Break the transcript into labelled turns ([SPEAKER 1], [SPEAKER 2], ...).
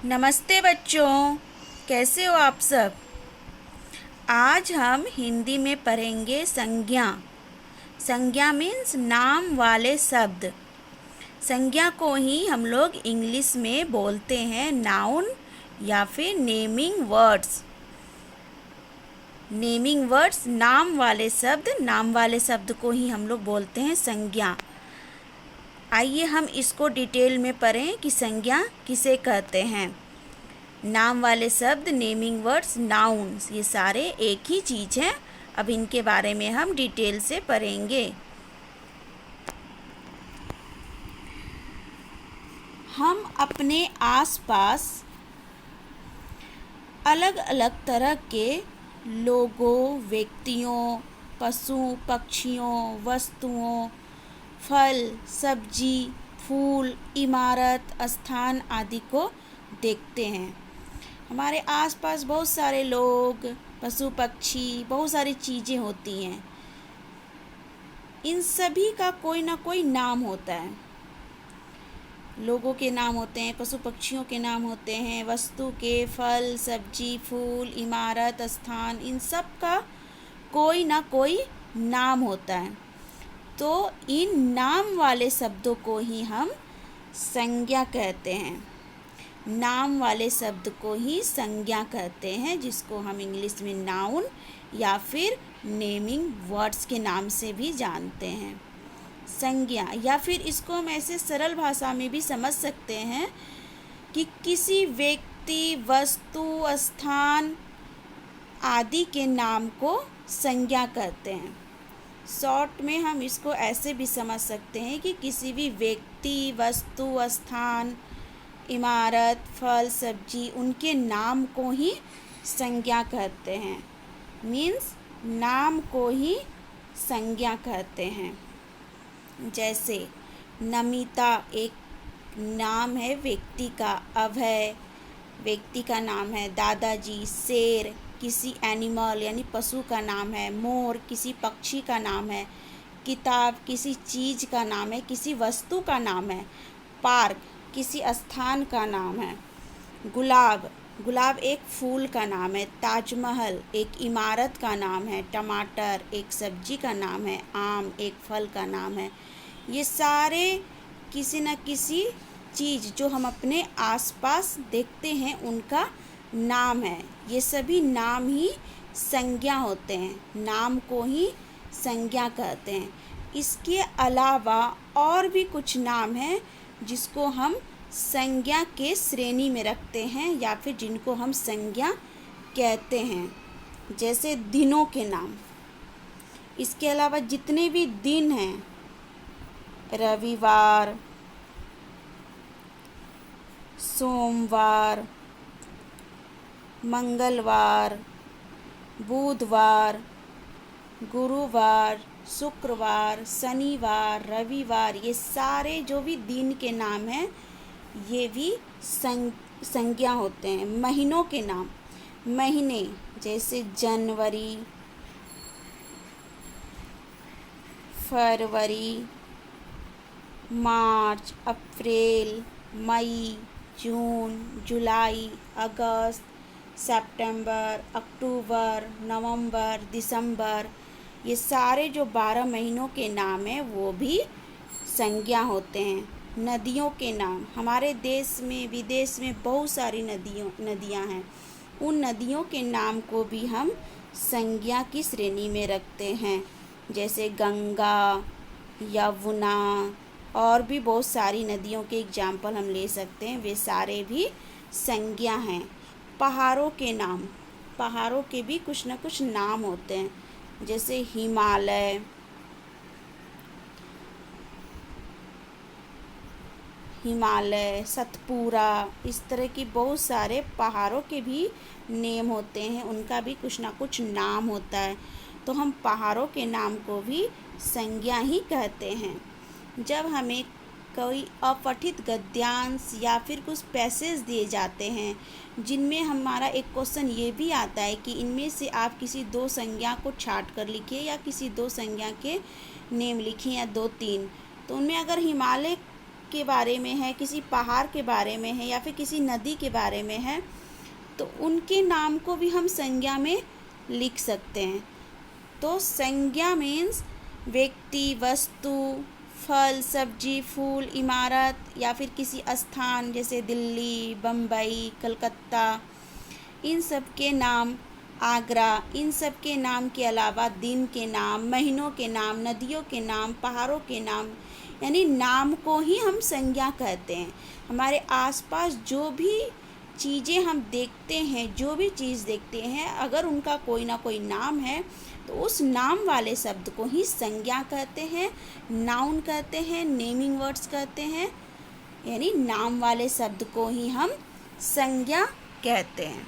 [SPEAKER 1] नमस्ते बच्चों, कैसे हो आप सब। आज हम हिंदी में पढ़ेंगे संज्ञा। संज्ञा मीन्स नाम वाले शब्द। संज्ञा को ही हम लोग इंग्लिश में बोलते हैं नाउन या फिर नेमिंग वर्ड्स। नेमिंग वर्ड्स नाम वाले शब्द को ही हम लोग बोलते हैं संज्ञा। आइए हम इसको डिटेल में पढ़ें कि संज्ञा किसे कहते हैं। नाम वाले शब्द, नेमिंग वर्ड्स, नाउन्स, ये सारे एक ही चीज़ हैं। अब इनके बारे में हम डिटेल से पढ़ेंगे। हम अपने आसपास अलग अलग तरह के लोगों, व्यक्तियों, पशु पक्षियों, वस्तुओं, फल, सब्जी, फूल, इमारत, स्थान आदि को देखते हैं। हमारे आसपास बहुत सारे लोग, पशु पक्षी, बहुत सारी चीज़ें होती हैं। इन सभी का कोई ना कोई नाम होता है। लोगों के नाम होते हैं, पशु पक्षियों के नाम होते हैं, वस्तु के, फल, सब्जी, फूल, इमारत, स्थान, इन सब का कोई ना कोई नाम होता है। तो इन नाम वाले शब्दों को ही हम संज्ञा कहते हैं। नाम वाले शब्द को ही संज्ञा कहते हैं, जिसको हम इंग्लिश में नाउन या फिर नेमिंग वर्ड्स के नाम से भी जानते हैं। संज्ञा, या फिर इसको हम ऐसे सरल भाषा में भी समझ सकते हैं कि किसी व्यक्ति, वस्तु, स्थान आदि के नाम को संज्ञा कहते हैं। शॉर्ट में हम इसको ऐसे भी समझ सकते हैं कि किसी भी व्यक्ति, वस्तु, स्थान, इमारत, फल, सब्जी, उनके नाम को ही संज्ञा कहते हैं। मीन्स नाम को ही संज्ञा कहते हैं। जैसे नमिता एक नाम है व्यक्ति का। अभय व्यक्ति का नाम है। दादाजी, शेर किसी एनिमल यानी पशु का नाम है। मोर किसी पक्षी का नाम है। किताब किसी चीज़ का नाम है, किसी वस्तु का नाम है। पार्क किसी स्थान का नाम है। गुलाब एक फूल का नाम है। ताजमहल एक इमारत का नाम है। टमाटर एक सब्जी का नाम है। आम एक फल का नाम है। ये सारे किसी न किसी चीज़ जो हम अपने आसपास देखते हैं उनका नाम है। ये सभी नाम ही संज्ञा होते हैं। नाम को ही संज्ञा कहते हैं। इसके अलावा और भी कुछ नाम हैं जिसको हम संज्ञा के श्रेणी में रखते हैं या फिर जिनको हम संज्ञा कहते हैं। जैसे दिनों के नाम। इसके अलावा जितने भी दिन हैं, रविवार, सोमवार, मंगलवार, बुधवार, गुरुवार, शुक्रवार, शनिवार, रविवार, ये सारे जो भी दिन के नाम हैं ये भी संज्ञा होते हैं। महीनों के नाम। महीने जैसे जनवरी, फरवरी, मार्च, अप्रैल, मई, जून, जुलाई, अगस्त, सितंबर, अक्टूबर, नवंबर, दिसंबर, ये सारे जो 12 महीनों के नाम हैं वो भी संज्ञा होते हैं। नदियों के नाम। हमारे देश में, विदेश में बहुत सारी नदियाँ हैं। उन नदियों के नाम को भी हम संज्ञा की श्रेणी में रखते हैं। जैसे गंगा, यमुना, और भी बहुत सारी नदियों के एग्जाम्पल हम ले सकते हैं। वे सारे भी संज्ञा हैं। पहाड़ों के नाम। पहाड़ों के भी कुछ न कुछ नाम होते हैं। जैसे हिमालय, सतपुरा, इस तरह की बहुत सारे पहाड़ों के भी नेम होते हैं। उनका भी कुछ ना कुछ नाम होता है। तो हम पहाड़ों के नाम को भी संज्ञा ही कहते हैं। जब हमें कोई अपठित गद्यांश या फिर कुछ पैसेज दिए जाते हैं जिनमें हमारा एक क्वेश्चन ये भी आता है कि इनमें से आप किसी दो संज्ञा को छांट कर लिखिए या किसी दो संज्ञा के नेम लिखिए या 2-3, तो उनमें अगर हिमालय के बारे में है, किसी पहाड़ के बारे में है या फिर किसी नदी के बारे में है, तो उनके नाम को भी हम संज्ञा में लिख सकते हैं। तो संज्ञा मीन्स व्यक्ति, वस्तु, फल, सब्जी, फूल, इमारत या फिर किसी स्थान जैसे दिल्ली, बम्बई, कलकत्ता, इन सब के नाम, आगरा, इन सब के नाम के अलावा दिन के नाम, महीनों के नाम, नदियों के नाम, पहाड़ों के नाम, यानी नाम को ही हम संज्ञा कहते हैं। हमारे आसपास जो भी चीज़ें हम देखते हैं, जो भी चीज़ देखते हैं, अगर उनका कोई ना कोई नाम है तो उस नाम वाले शब्द को ही संज्ञा कहते हैं, नाउन कहते हैं, नेमिंग वर्ड्स कहते हैं, यानी नाम वाले शब्द को ही हम संज्ञा कहते हैं।